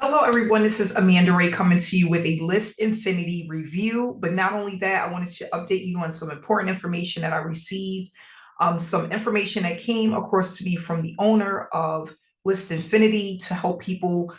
Hello, everyone. This is Amanda Ray coming to you with a List Infinity review. But not only that, I wanted to update you on some important information that I received. Some information that came across to me from the owner of List Infinity to help people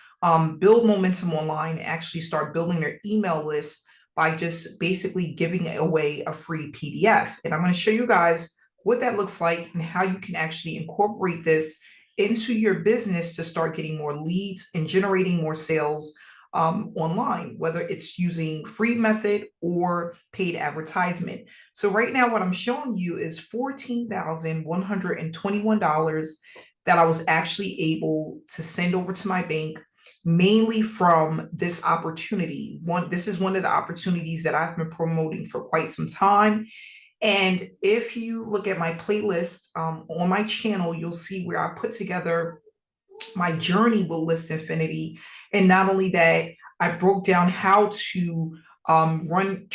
build momentum online and actually start building their email list by just basically giving away a free PDF. And I'm going to show you guys what that looks like and how you can actually incorporate this into your business to start getting more leads and generating more sales online, whether it's using free method or paid advertisement. So right now, what I'm showing you is $14,121 that I was actually able to send over to my bank, mainly from this opportunity. This is one of the opportunities that I've been promoting for quite some time. And if you look at my playlist on my channel, you'll see where I put together my journey with List Infinity. And not only that, I broke down how to run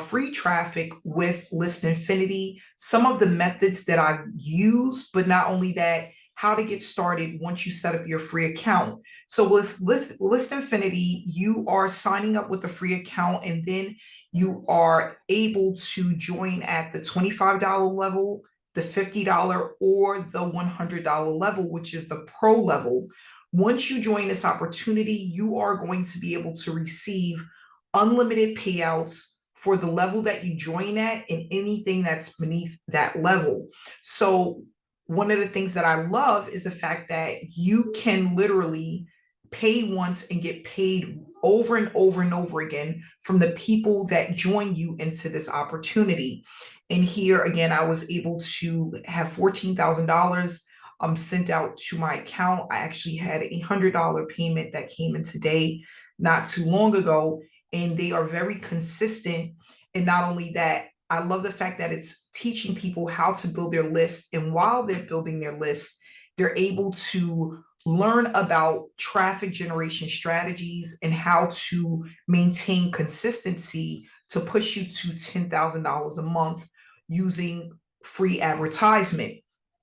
free traffic with List Infinity, some of the methods that I've used, but not only that, how to get started once you set up your free account. So with List Infinity, you are signing up with a free account, and then you are able to join at the $25 level, the $50 or the $100 level, which is the pro level. Once you join this opportunity, you are going to be able to receive unlimited payouts for the level that you join at and anything that's beneath that level. So one of the things that I love is the fact that you can literally pay once and get paid over and over and over again from the people that join you into this opportunity. And here again, I was able to have $14,000 sent out to my account. I actually had a $100 payment that came in today, not too long ago, and they are very consistent. And not only that, I love the fact that it's teaching people how to build their list. And while they're building their list, they're able to learn about traffic generation strategies and how to maintain consistency to push you to $10,000 a month using free advertisement.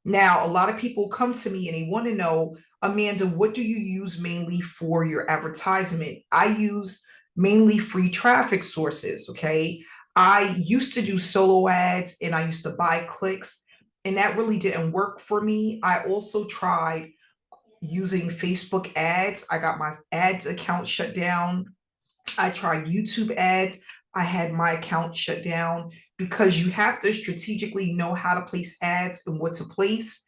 Now, a lot of people come to me and they want to know, Amanda, what do you use mainly for your advertisement? I use mainly free traffic sources. Okay. I used to do solo ads and I used to buy clicks, and that really didn't work for me. I also tried using Facebook ads. I got my ads account shut down. I tried YouTube ads. I had my account shut down because you have to strategically know how to place ads and what to place.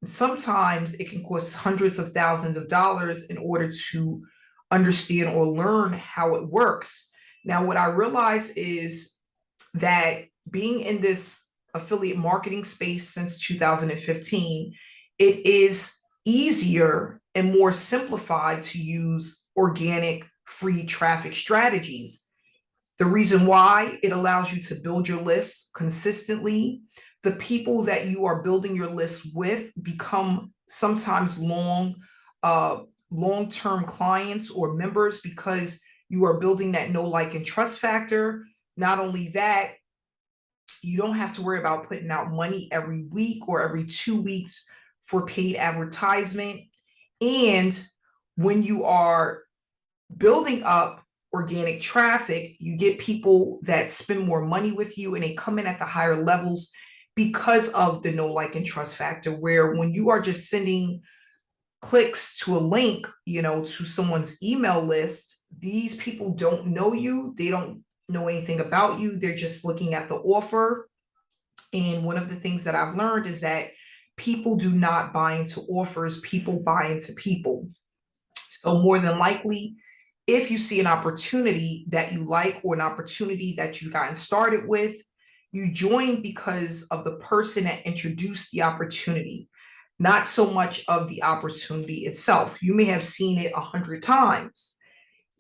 Sometimes it can cost hundreds of thousands of dollars in order to understand or learn how it works. Now, what I realize is that being in this affiliate marketing space since 2015, it is easier and more simplified to use organic free traffic strategies. The reason why: it allows you to build your lists consistently. The people that you are building your list with become sometimes long-term clients or members because you are building that know, like, and trust factor. Not only that, you don't have to worry about putting out money every week or every 2 weeks for paid advertisement. And when you are building up organic traffic, you get people that spend more money with you and they come in at the higher levels because of the know, like, and trust factor. Where when you are just sending clicks to a link, to someone's email list, these people don't know you. They don't know anything about you. They're just looking at the offer. And one of the things that I've learned is that people do not buy into offers, people buy into people. So more than likely, if you see an opportunity that you like or an opportunity that you've gotten started with, you join because of the person that introduced the opportunity, not so much of the opportunity itself. You may have seen it 100 times,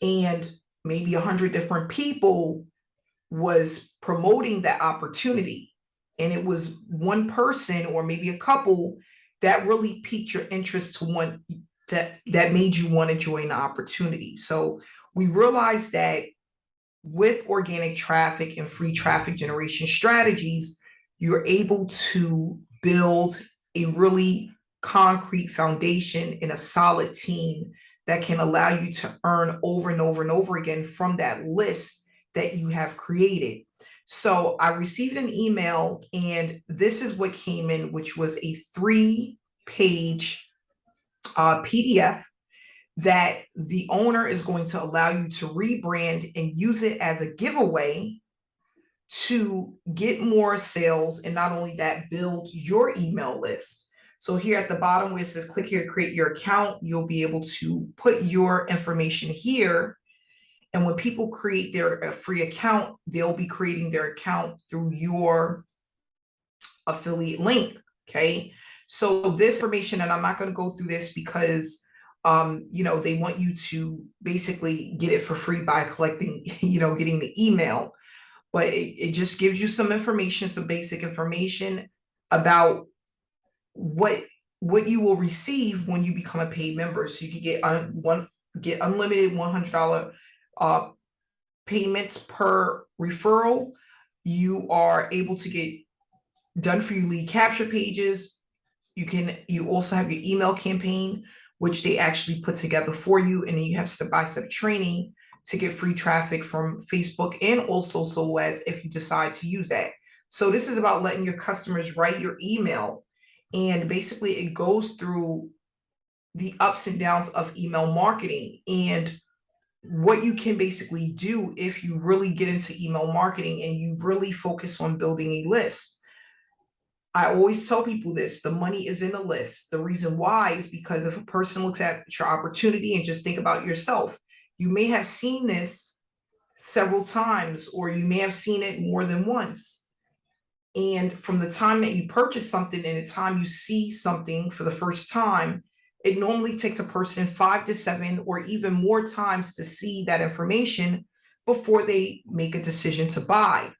and maybe 100 different people was promoting that opportunity. And it was one person or maybe a couple that really piqued your interest to want that made you want to join the opportunity. So we realized that with organic traffic and free traffic generation strategies, you're able to build a really concrete foundation and a solid team that can allow you to earn over and over and over again from that list that you have created. So I received an email, and this is what came in, which was a 3-page PDF that the owner is going to allow you to rebrand and use it as a giveaway to get more sales, and not only that, build your email list. So here at the bottom where it says click here to create your account, you'll be able to put your information here. And when people create their free account, they'll be creating their account through your affiliate link. Okay. So this information, and I'm not going to go through this because they want you to basically get it for free by collecting, getting the email. But it just gives you some information, some basic information about what you will receive when you become a paid member. So you can get unlimited $100 payments per referral. You are able to get done for you lead capture pages. You also have your email campaign, which they actually put together for you, and then you have step-by-step training to get free traffic from Facebook and also solo ads if you decide to use that. So this is about letting your customers write your email, and basically it goes through the ups and downs of email marketing and what you can basically do if you really get into email marketing and you really focus on building a list. I always tell people this: the money is in the list. The reason why is because if a person looks at your opportunity, and just think about yourself, you may have seen this several times, or you may have seen it more than once. And from the time that you purchase something and the time you see something for the first time, it normally takes a person 5 to 7 or even more times to see that information before they make a decision to buy.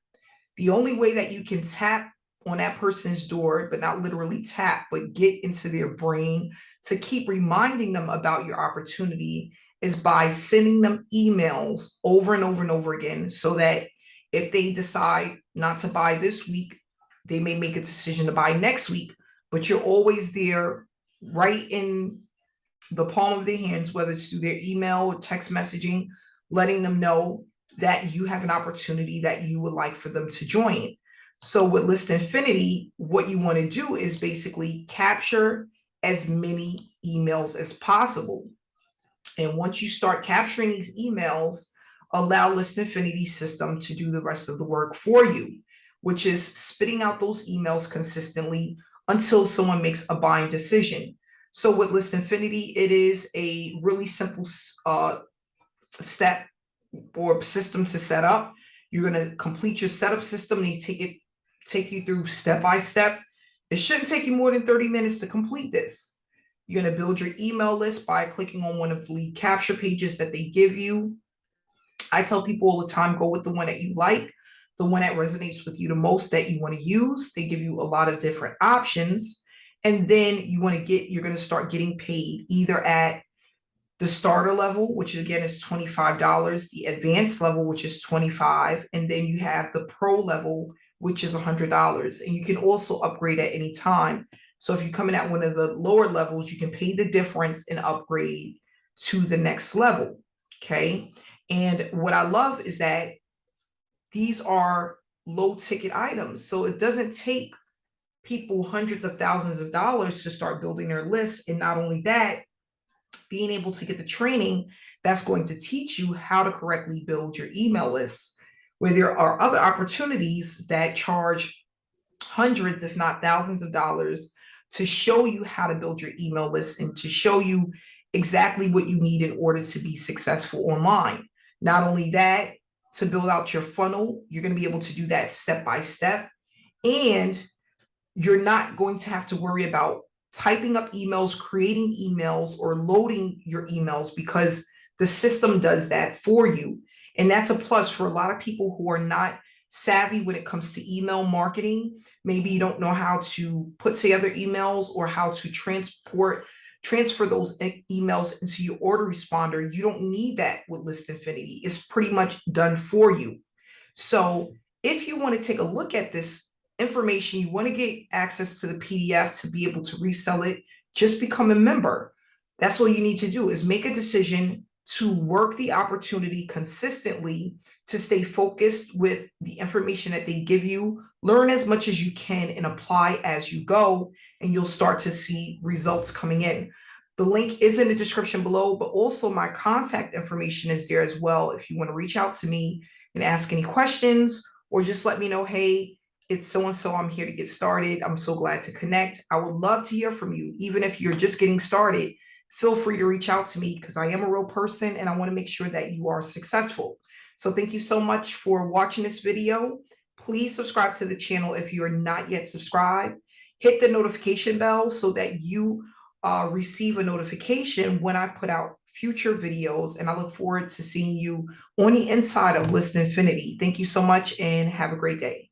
The only way that you can tap on that person's door, but not literally tap, but get into their brain to keep reminding them about your opportunity, is by sending them emails over and over and over again, so that if they decide not to buy this week, they may make a decision to buy next week, but you're always there, right in the palm of their hands, whether it's through their email or text messaging, letting them know that you have an opportunity that you would like for them to join. So with List Infinity, what you want to do is basically capture as many emails as possible. And once you start capturing these emails, allow List Infinity system to do the rest of the work for you, which is spitting out those emails consistently until someone makes a buying decision. So with List Infinity, it is a really simple step or system to set up. You're going to complete your setup system, and you take you through step by step. It shouldn't take you more than 30 minutes to complete this. You're going to build your email list by clicking on one of the lead capture pages that they give you. I tell people all the time, go with the one that you like, the one that resonates with you the most, that you want to use. They give you a lot of different options. And then you're going to start getting paid either at the starter level, which again is $25, the advanced level, which is $25, and then you have the pro level, which is $100. And you can also upgrade at any time. So if you come in at one of the lower levels, you can pay the difference and upgrade to the next level. Okay. And what I love is that these are low ticket items. So it doesn't take people hundreds of thousands of dollars to start building their list. And not only that, being able to get the training that's going to teach you how to correctly build your email list, where there are other opportunities that charge hundreds, if not thousands of dollars to show you how to build your email list and to show you exactly what you need in order to be successful online. Not only that, to build out your funnel, you're going to be able to do that step by step. And you're not going to have to worry about typing up emails, creating emails, or loading your emails, because the system does that for you. And that's a plus for a lot of people who are not savvy when it comes to email marketing. Maybe you don't know how to put together emails or how to transfer those emails into your autoresponder. You don't need that with List Infinity. It's pretty much done for you. So if you want to take a look at this information, you want to get access to the PDF to be able to resell it, just become a member That's all you need to do, is make a decision to work the opportunity consistently, to stay focused with the information that they give you, learn as much as you can and apply as you go, and you'll start to see results coming in. The link is in the description below, but also my contact information is there as well. If you want to reach out to me and ask any questions, or just let me know, hey, it's so-and-so, I'm here to get started. I'm so glad to connect. I would love to hear from you. Even if you're just getting started, feel free to reach out to me, because I am a real person and I want to make sure that you are successful. So thank you so much for watching this video. Please subscribe to the channel if you are not yet subscribed. Hit the notification bell so that you receive a notification when I put out future videos. And I look forward to seeing you on the inside of List Infinity. Thank you so much and have a great day.